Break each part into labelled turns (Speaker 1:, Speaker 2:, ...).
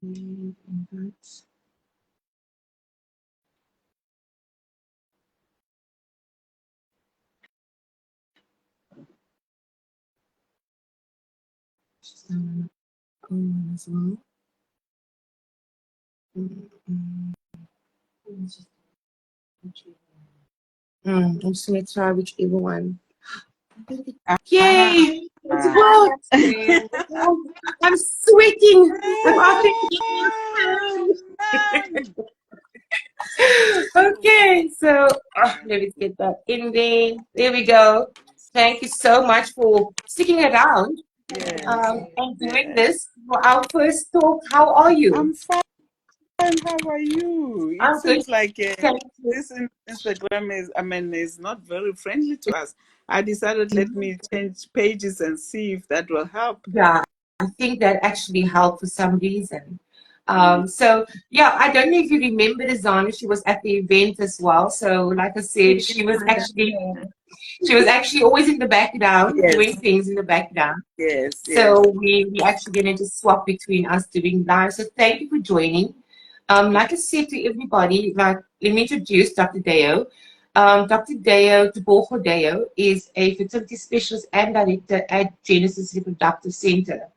Speaker 1: As well. I'm just gonna try whichever one. Yay! It's worked! I'm sweating without Okay, so let me get that in there. There we go. Thank you so much for sticking around and doing this for our first talk. How are you?
Speaker 2: I'm fine. How are you?
Speaker 1: I'm
Speaker 2: It seems
Speaker 1: good.
Speaker 2: like this Instagram is not very friendly to us. I decided let me change pages and see if that will help.
Speaker 1: Yeah, I think that actually helped for some reason. So yeah, I don't know if you remember Zana, she was at the event as well. So like I said, she was actually always in the background, doing things in the background.
Speaker 2: Yes.
Speaker 1: So we actually gonna just swap between us doing live. So thank you for joining. Like I said to everybody, like let me introduce Dr. Deo. Dr. Deo Tebogo Deo is a fertility specialist and director at Genesis Reproductive Centre,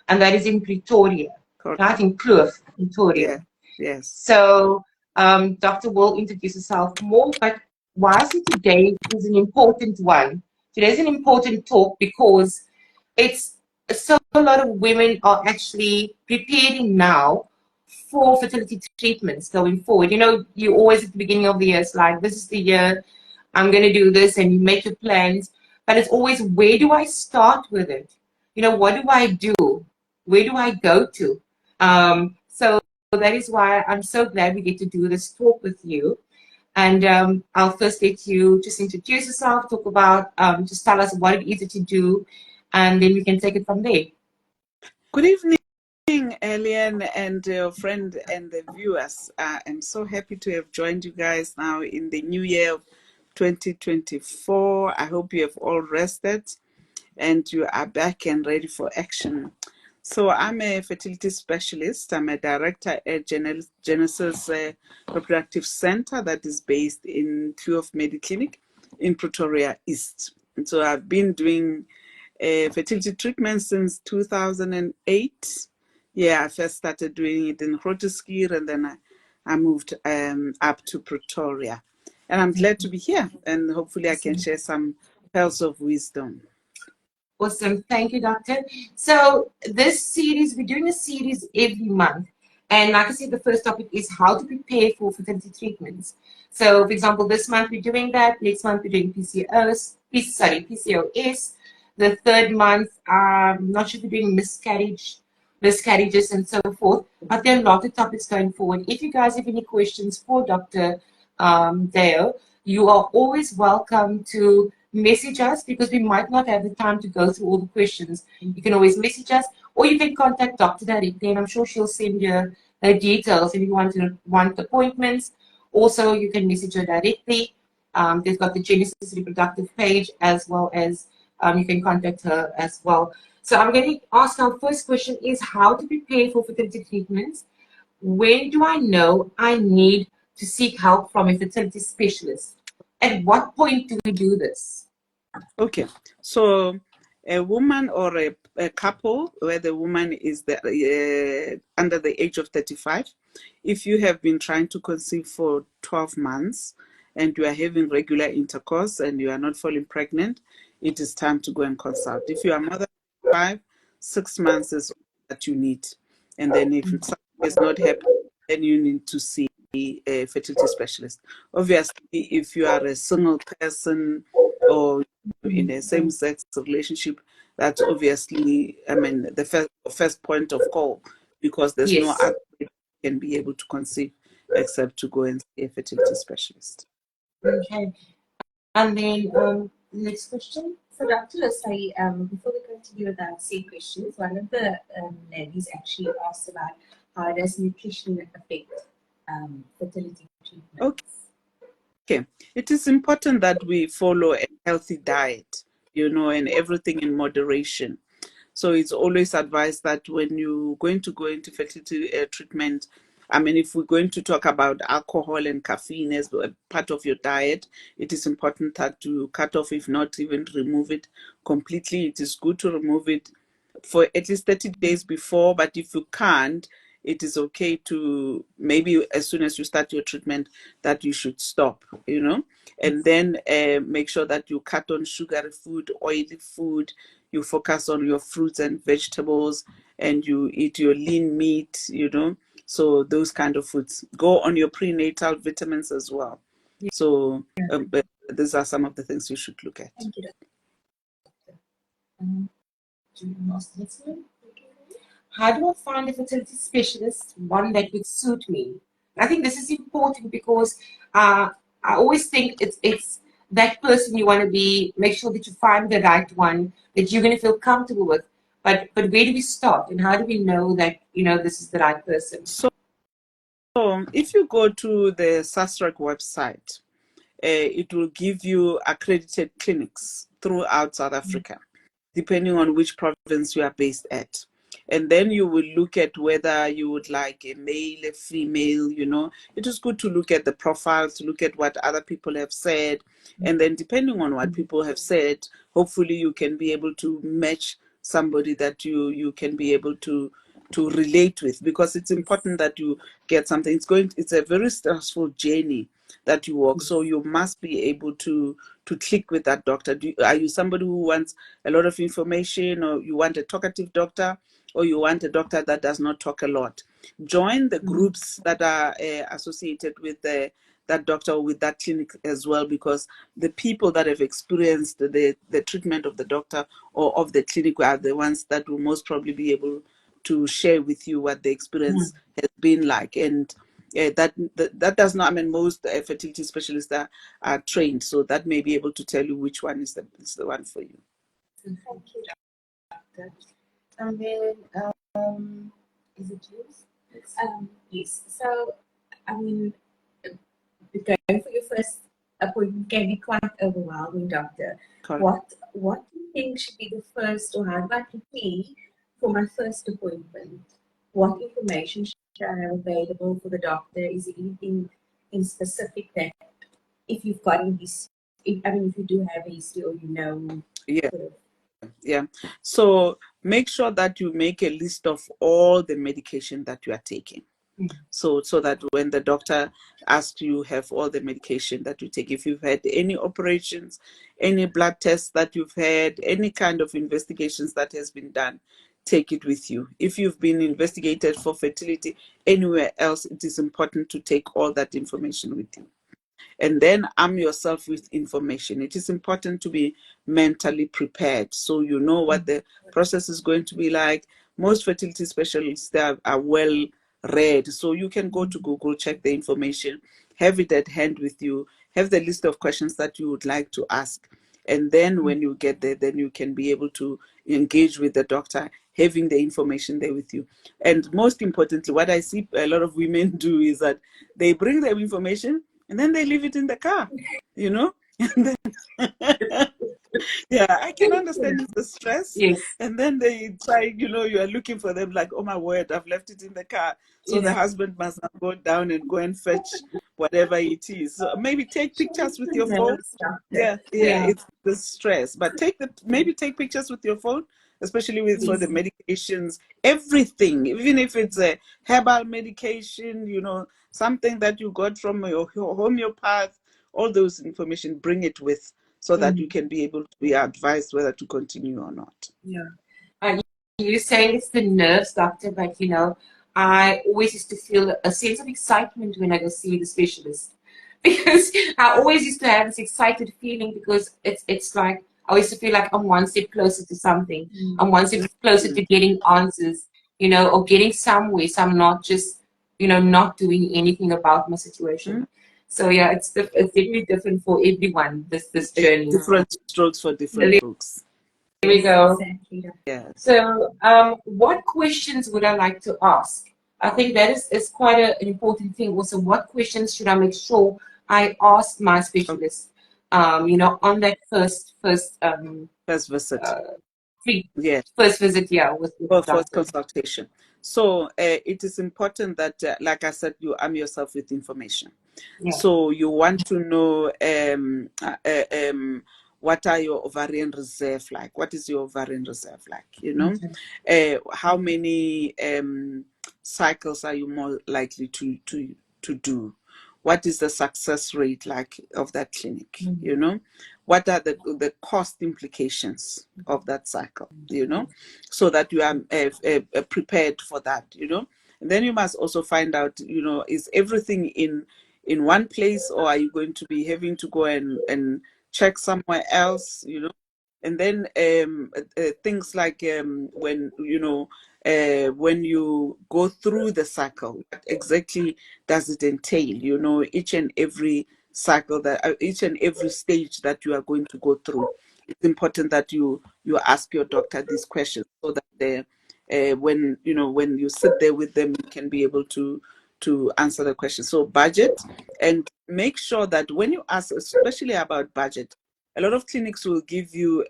Speaker 1: and that is in Pretoria, right in Kloof, Pretoria.
Speaker 2: Yes.
Speaker 1: So Dr. will introduce herself more, but why I say today is an important one. Today's an important talk because it's so a lot of women are actually preparing now for fertility treatments going forward. You know, you always at the beginning of the year, it's like, this is the year, I'm going to do this, and you make your plans. But it's always, where do I start with it? You know, what do I do? Where do I go to? So that is why I'm so glad we get to do this talk with you. And I'll first let you just introduce yourself, talk about, just tell us what it is that you do, and then we can take it from there.
Speaker 2: Good evening, Eliane, and your friend and the viewers. I'm so happy to have joined you guys now in the new year of 2024. I hope you have all rested and you are back and ready for action. So I'm a fertility specialist. I'm a director at Genesis Reproductive Centre that is based in Kloof Mediclinic in Pretoria East. And so I've been doing fertility treatment since 2008. Yeah, I first started doing it in Grooteskier and then I moved up to Pretoria. And I'm glad to be here and hopefully I can share some pearls of wisdom.
Speaker 1: Awesome. Thank you, Doctor. So this series, we're doing a series every month. And like I said, the first topic is how to prepare for fertility treatments. So, for example, this month we're doing that. Next month we're doing PCOS. The third month, I'm not sure if we're doing miscarriages and so forth. But there are a lot of topics going forward. If you guys have any questions for Dr. Deo, you are always welcome to message us because we might not have the time to go through all the questions. You can always message us or you can contact Dr. directly and I'm sure she'll send you her details if you want appointments. Also, you can message her directly. They've got the Genesis Reproductive page as well as you can contact her as well. So I'm going to ask our first question is how to prepare for fertility treatments. When do I know I need to seek help from a fertility specialist? At what point do we do this?
Speaker 2: Okay, so a woman or a couple where the woman is under the age of 35, if you have been trying to conceive for 12 months and you are having regular intercourse and you are not falling pregnant, it is time to go and consult. If you are more than 5, 6 months is all that you need. And then if something is not happening, then you need to see a fertility specialist. Obviously, if you are a single person or in a same-sex relationship, that's obviously, the first point of call because there's no other way you can be able to conceive except to go and see a fertility specialist.
Speaker 1: Okay. And then next question.
Speaker 3: So Dr. Lasai, before we continue with our same questions, one of the ladies actually asked about how does nutrition affect fertility treatments?
Speaker 2: Okay, it is important that we follow a healthy diet, and everything in moderation. So it's always advised that when you're going to go into fertility treatment, I mean, if we're going to talk about alcohol and caffeine as a part of your diet, it is important that you cut off, if not even remove it completely. It is good to remove it for at least 30 days before, but if you can't, it is okay to maybe as soon as you start your treatment that you should stop, and then make sure that you cut on sugary food, oily food, you focus on your fruits and vegetables, and you eat your lean meat, so those kind of foods. Go on your prenatal vitamins as well. So these are some of the things you should look at.
Speaker 3: Thank you,
Speaker 1: How do I find a fertility specialist, one that would suit me? I think this is important because I always think it's that person you want to be. Make sure that you find the right one that you're going to feel comfortable with. But where do we start, and how do we know that this is the right person?
Speaker 2: So if you go to the SASRAC website, it will give you accredited clinics throughout South Africa, depending on which province you are based at. And then you will look at whether you would like a male, a female, It is good to look at the profiles, to look at what other people have said. And then depending on what people have said, hopefully you can be able to match somebody that you can be able to relate with, because it's important that you get something. It's a very stressful journey that you walk, so you must be able to click with that doctor. Are you somebody who wants a lot of information, or you want a talkative doctor, or you want a doctor that does not talk a lot? Join the groups that are associated with that doctor or with that clinic as well, because the people that have experienced the treatment of the doctor or of the clinic are the ones that will most probably be able to share with you what the experience has been like. And that does not, I mean, most fertility specialists are trained, so that may be able to tell you which one is the one for you.
Speaker 3: Thank you, Doctor.
Speaker 1: And then, is it yours?
Speaker 3: Yes. So, I mean, going for your first appointment can be quite overwhelming, Doctor.
Speaker 2: Correct.
Speaker 3: What do you think should be the first, or how do I prepare for my first appointment? What information should I have available for the doctor? Is there anything in specific that, if you've got in this, if you do have a history, or
Speaker 2: Yeah. Yeah. So make sure that you make a list of all the medication that you are taking. So that when the doctor asks you have all the medication that you take, if you've had any operations, any blood tests that you've had, any kind of investigations that has been done, take it with you. If you've been investigated for fertility anywhere else, it is important to take all that information with you. And then arm yourself with information. It is important to be mentally prepared, so you know what the process is going to be like. Most fertility specialists are well read, so you can go to Google, check the information, have it at hand with you, have the list of questions that you would like to ask. And then when you get there, then you can be able to engage with the doctor, having the information there with you. And most importantly, what I see a lot of women do is that they bring their information and then they leave it in the car, And then, yeah, I can understand the stress.
Speaker 1: Yes.
Speaker 2: And then they try, you are looking for them like, oh my word, I've left it in the car. So the husband must not go down and go and fetch whatever it is. So maybe take pictures with your phone. Yeah, it's the stress. But maybe take pictures with your phone, especially for the medications, everything, even if it's a herbal medication, something that you got from your homeopath, all those information, bring it with, so that you can be able to be advised whether to continue or not.
Speaker 1: Yeah. You're saying it's the nerves, doctor, but I always used to feel a sense of excitement when I go see the specialist, because I always used to have this excited feeling, because it's like I used to feel like I'm one step closer to something. I'm one step closer to getting answers, or getting somewhere. So I'm not just, not doing anything about my situation. So yeah, it's definitely different for everyone, this journey.
Speaker 2: Different strokes for different folks.
Speaker 1: Here we go.
Speaker 3: Exactly.
Speaker 2: Yes.
Speaker 1: So what questions would I like to ask? I think that is quite an important thing. Also, what questions should I make sure I ask my specialist, on that first
Speaker 2: visit.
Speaker 1: free
Speaker 2: Yes.
Speaker 1: first visit here with the
Speaker 2: For first
Speaker 1: doctor.
Speaker 2: consultation. So it is important that, like I said, you arm yourself with information.
Speaker 1: Yeah.
Speaker 2: So you want to know what are your ovarian reserve like? What is your ovarian reserve like? You know, how many cycles are you more likely to do? What is the success rate like of that clinic? You know, what are the cost implications of that cycle? You know, so that you are prepared for that. You know, and then you must also find out, you know, is everything in one place, or are you going to be having to go and check somewhere else? You know, and then things like when you know when you go through the cycle, what exactly does it entail? You know, each and every cycle that each and every stage that you are going to go through. It's important that you ask your doctor these questions so that when you know, when you sit there with them, you can be able to answer the question. So budget, and make sure that when you ask, especially about budget, a lot of clinics will give you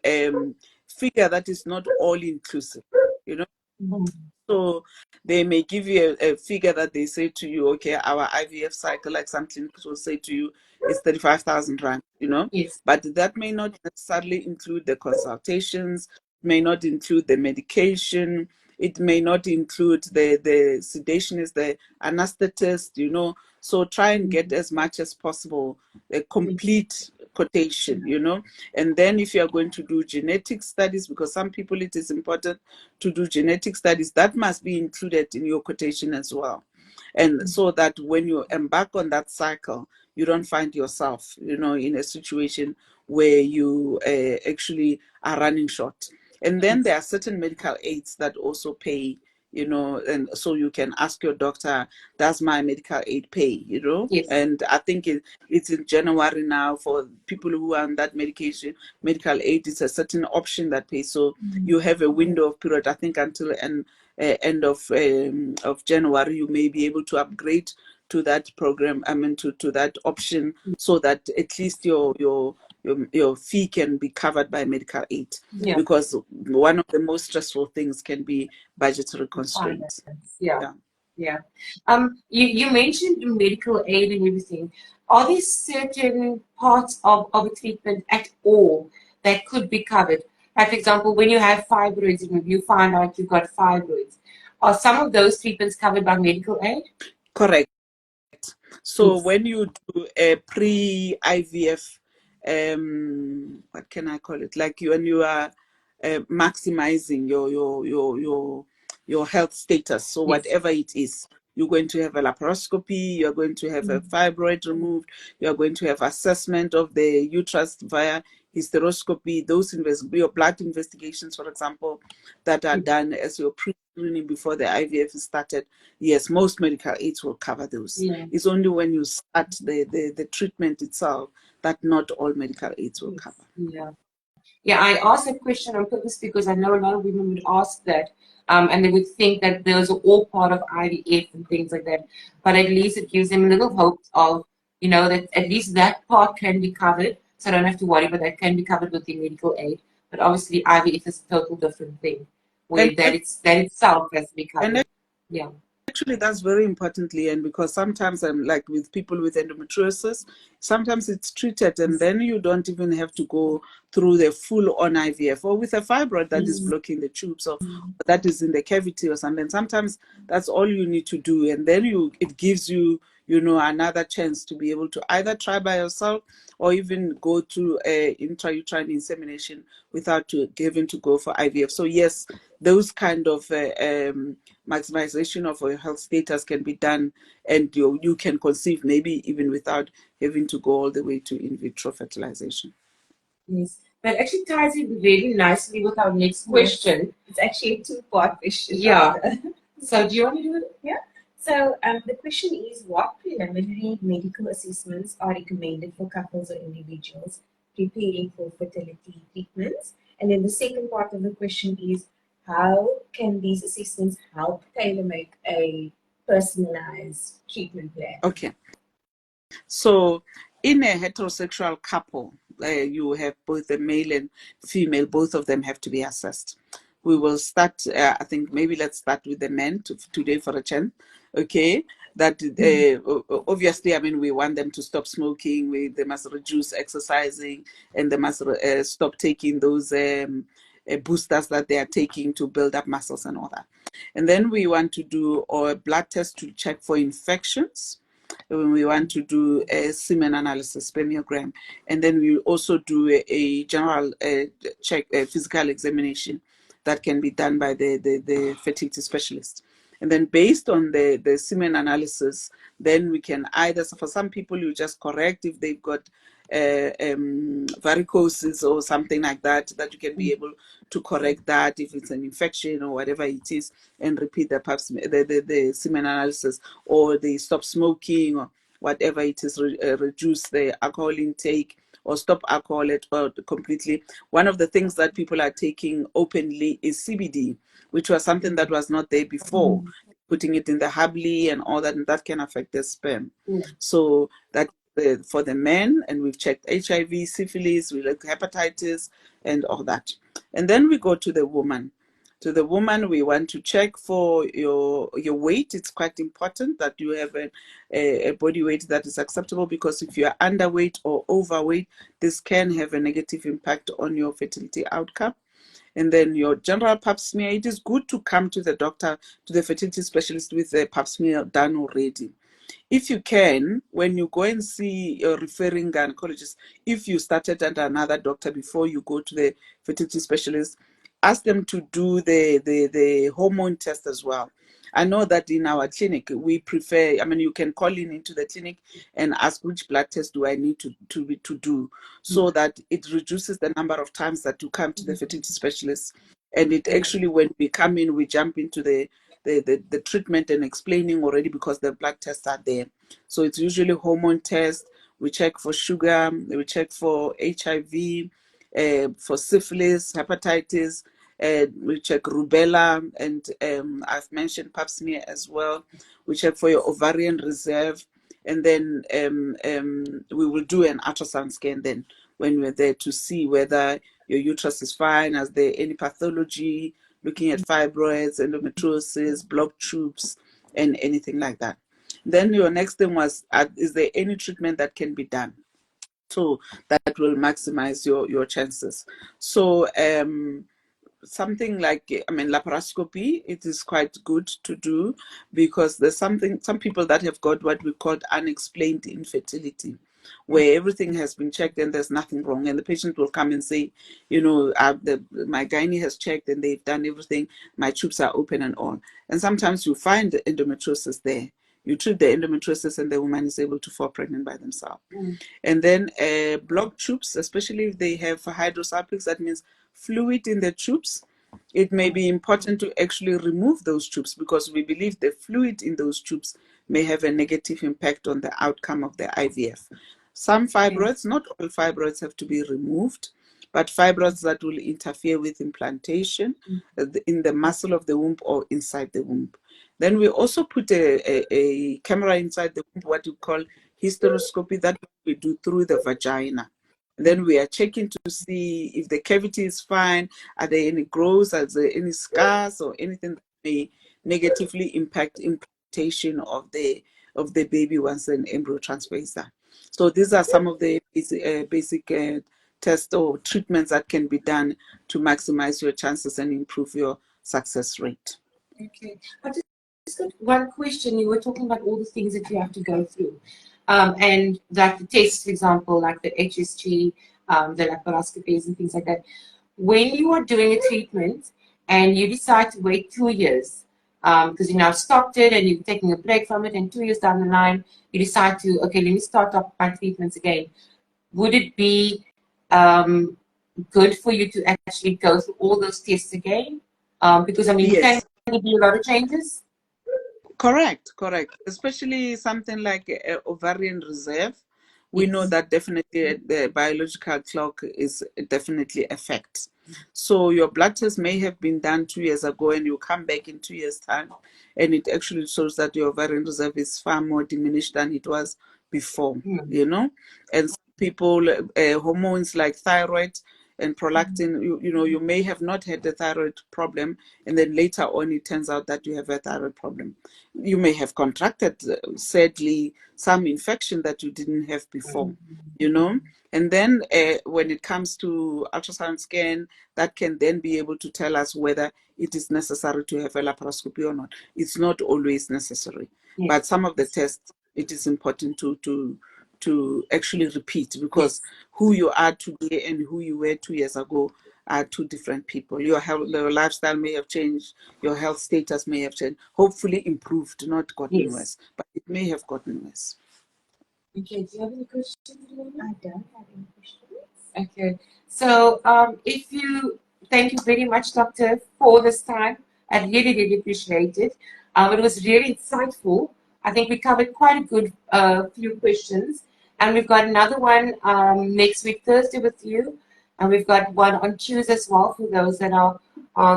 Speaker 2: figure that is not all inclusive, you know. So they may give you a figure that they say to you, okay, our IVF cycle, like some clinics will say to you, is 35,000 rand, you know.
Speaker 1: Yes.
Speaker 2: But that may not necessarily include the consultations, may not include the medication, it may not include the sedationist, the anesthetist, you know. So try and get as much as possible a complete quotation, you know. And then if you are going to do genetic studies, because some people it is important to do genetic studies, that must be included in your quotation as well. And so that when you embark on that cycle, you don't find yourself, you know, in a situation where you actually are running short. And then there are certain medical aids that also pay, you know, and so you can ask your doctor, does my medical aid pay, you know?
Speaker 1: Yes.
Speaker 2: And I think it's in January now for people who are on that medication, medical aid is a certain option that pays. So you have a window of period, I think until end of January, you may be able to upgrade to that program, I mean to that option, so that at least your fee can be covered by medical aid.
Speaker 1: Yeah.
Speaker 2: Because one of the most stressful things can be budgetary constraints.
Speaker 1: Yeah. You mentioned medical aid and everything. Are there certain parts of a treatment at all that could be covered? Like, for example, when you have fibroids and you find out you've got fibroids, are some of those treatments covered by medical aid?
Speaker 2: Correct. So
Speaker 1: Yes.
Speaker 2: when you do a pre-IVF, what can I call it? Like when you are maximizing your health status. So whatever it is, you're going to have a laparoscopy, you're going to have a fibroid removed, you're going to have assessment of the uterus via hysteroscopy, those your blood investigations, for example, that are done as your pre-screening before the IVF is started. Yes, most medical aids will cover those.
Speaker 1: Yeah.
Speaker 2: It's only when you start the treatment itself that not all medical aids will cover.
Speaker 1: Yeah, I asked that question on purpose because I know a lot of women would ask that, and they would think that those are all part of IVF and things like that. But at least it gives them a little hope of, you know, that at least that part can be covered, so I don't have to worry, but that can be covered with the medical aid. But obviously, IVF is a total different thing, where
Speaker 2: And
Speaker 1: that itself has to be covered.
Speaker 2: and
Speaker 1: Yeah.
Speaker 2: actually, that's very importantly, and because sometimes I'm like with people with endometriosis, sometimes it's treated and then you don't even have to go through the full on IVF, or with a fibroid that is blocking the tubes or that is in the cavity or something. Sometimes that's all you need to do, and then it gives you, you know, another chance to be able to either try by yourself or even go to intrauterine insemination without having to go for IVF. So yes, those kind of maximization of your health status can be done, and you can conceive maybe even without having to go all the way to in vitro fertilization.
Speaker 1: Yes. That actually ties in very nicely with our next question.
Speaker 3: It's actually a two-part question.
Speaker 1: Yeah. So do you want to do it?
Speaker 3: Yeah. So the question is, what preliminary medical assessments are recommended for couples or individuals preparing for fertility treatments? And then the second part of the question is, how can these assessments help tailor-make a personalized treatment plan?
Speaker 2: Okay. So in a heterosexual couple, you have both the male and female, both of them have to be assessed. we will start, I think maybe let's start with the men today for a change. Okay, that obviously, I mean, we want them to stop smoking, they must reduce exercising, and they must stop taking those boosters that they are taking to build up muscles and all that. And then we want to do a blood test to check for infections. We want to do a semen analysis, spermiogram, and then we also do a general check, physical examination that can be done by the fertility specialist. And then based on the semen analysis, then we can either, so for some people, you just correct if they've got varicoses or something like that, that you can be able to correct that if it's an infection or whatever it is, and repeat the semen analysis, or they stop smoking or whatever it is, reduce the alcohol intake or stop alcohol completely. One of the things that people are taking openly is CBD, which was something that was not there before, putting it in the hubley and all that, and that can affect the sperm. So that for the men, and we've checked HIV, syphilis, we look hepatitis and all that. And then we go to the woman. To the woman, we want to check for your weight. It's quite important that you have a body weight that is acceptable, because if you are underweight or overweight, this can have a negative impact on your fertility outcome. And then your general pap smear, it is good to come to the doctor, to the fertility specialist, with the pap smear done already. If you can, when you go and see your referring gynecologist, if you started at another doctor before you go to the fertility specialist, ask them to do the hormone test as well. I know that in our clinic, we prefer, I mean, you can call into the clinic and ask which blood test do I need to do, so that it reduces the number of times that you come to the fertility specialist. And it actually, when we come in, we jump into the treatment and explaining already, because the blood tests are there. So it's usually hormone test. We check for sugar, we check for HIV, for syphilis, hepatitis, we check rubella, and I've mentioned pap smear as well. We check for your ovarian reserve, and then we will do an ultrasound scan then when we're there, to see whether your uterus is fine, is there any pathology, looking at fibroids, endometriosis, blocked tubes, and anything like that. Then your next thing was, is there any treatment that can be done so that will maximize your chances? So something like, I mean, laparoscopy, it is quite good to do, because there's some people that have got what we call unexplained infertility, where everything has been checked and there's nothing wrong, and the patient will come and say, you know, my gynae has checked and they've done everything, my tubes are open and all. And sometimes you find the endometriosis there. You treat the endometriosis and the woman is able to fall pregnant by themselves. And then blocked tubes, especially if they have hydrosalpinx, that means fluid in the tubes, it may be important to actually remove those tubes, because we believe the fluid in those tubes may have a negative impact on the outcome of the IVF. Some fibroids, not all fibroids have to be removed, but fibroids that will interfere with implantation in the muscle of the womb or inside the womb. Then we also put a camera inside the womb, what you call hysteroscopy, that we do through the vagina. And then we are checking to see if the cavity is fine, are there any growths, are there any scars or anything that may negatively impact implantation of the baby once an embryo transfer is done. So these are some of the basic tests or treatments that can be done to maximize your chances and improve your success rate.
Speaker 1: Okay. I just got one question. You were talking about all the things that you have to go through. And like the tests, for example, like the HSG, the laparoscopies and things like that. When you are doing a treatment and you decide to wait 2 years, because you now stopped it and you're taking a break from it, and 2 years down the line, you decide to, okay, let me start up my treatments again. Would it be good for you to actually go through all those tests again? Because, I mean,
Speaker 2: Yes.
Speaker 1: can there be a lot of changes?
Speaker 2: Correct. Especially something like ovarian reserve. We know that definitely the biological clock is definitely affects. So your blood test may have been done 2 years ago, and you come back in 2 years' time, and it actually shows that your ovarian reserve is far more diminished than it was before, you know. And some people, hormones like thyroid, and prolactin, you may have not had the thyroid problem, and then later on it turns out that you have a thyroid problem. You may have contracted, sadly, some infection that you didn't have before, and then when it comes to ultrasound scan, that can then be able to tell us whether it is necessary to have a laparoscopy or not. It's not always necessary, but some of the tests, it is important to actually repeat, because who you are today and who you were 2 years ago are two different people. Your lifestyle may have changed, your health status may have changed, hopefully improved, not gotten worse, but it may have gotten worse.
Speaker 1: Okay, do you have any questions, Lorna?
Speaker 3: I don't have any questions.
Speaker 1: Okay, so thank you very much, Doctor, for this time. I really, really appreciate it. It was really insightful. I think we covered quite a good few questions, and we've got another one next week, Thursday, with you, and we've got one on Tuesday as well for those that are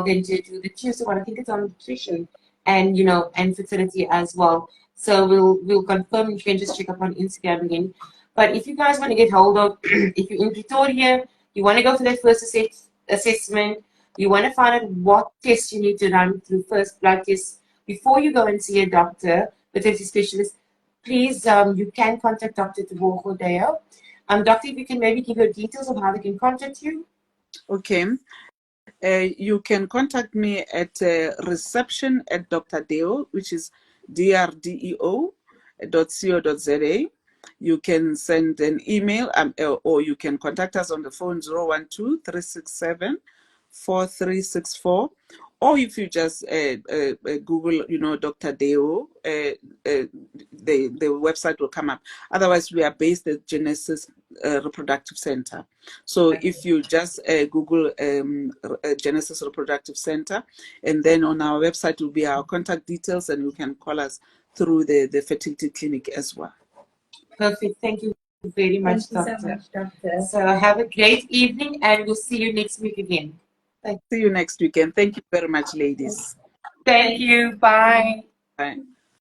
Speaker 1: going to do the Tuesday one. I think it's on nutrition and and fertility as well. So we'll confirm. You can just check up on Instagram again. But if you guys want to get hold of, if you're in Pretoria, you want to go for that first assessment, you want to find out what tests you need to run through, first blood tests, before you go and see a doctor, fertility specialist, please, you can contact Dr. Tebogo Deo. Doctor, if you can maybe give your details of how they can contact you.
Speaker 2: Okay. You can contact me at reception at Dr. Deo, which is drdeo.co.za. You can send an email or you can contact us on the phone 012-367-4364. Or if you just Google, Dr. Deo, the website will come up. Otherwise, we are based at Genesis Reproductive Centre. So if you just Google Genesis Reproductive Centre, and then on our website will be our contact details, and you can call us through the fertility clinic as well.
Speaker 1: Perfect. Thank you very much, Doctor.
Speaker 3: Thank you so much, Doctor.
Speaker 1: So have a great evening, and we'll see you next week again.
Speaker 2: See you next weekend. Thank you very much, ladies.
Speaker 1: Thank you. Bye.
Speaker 2: Bye.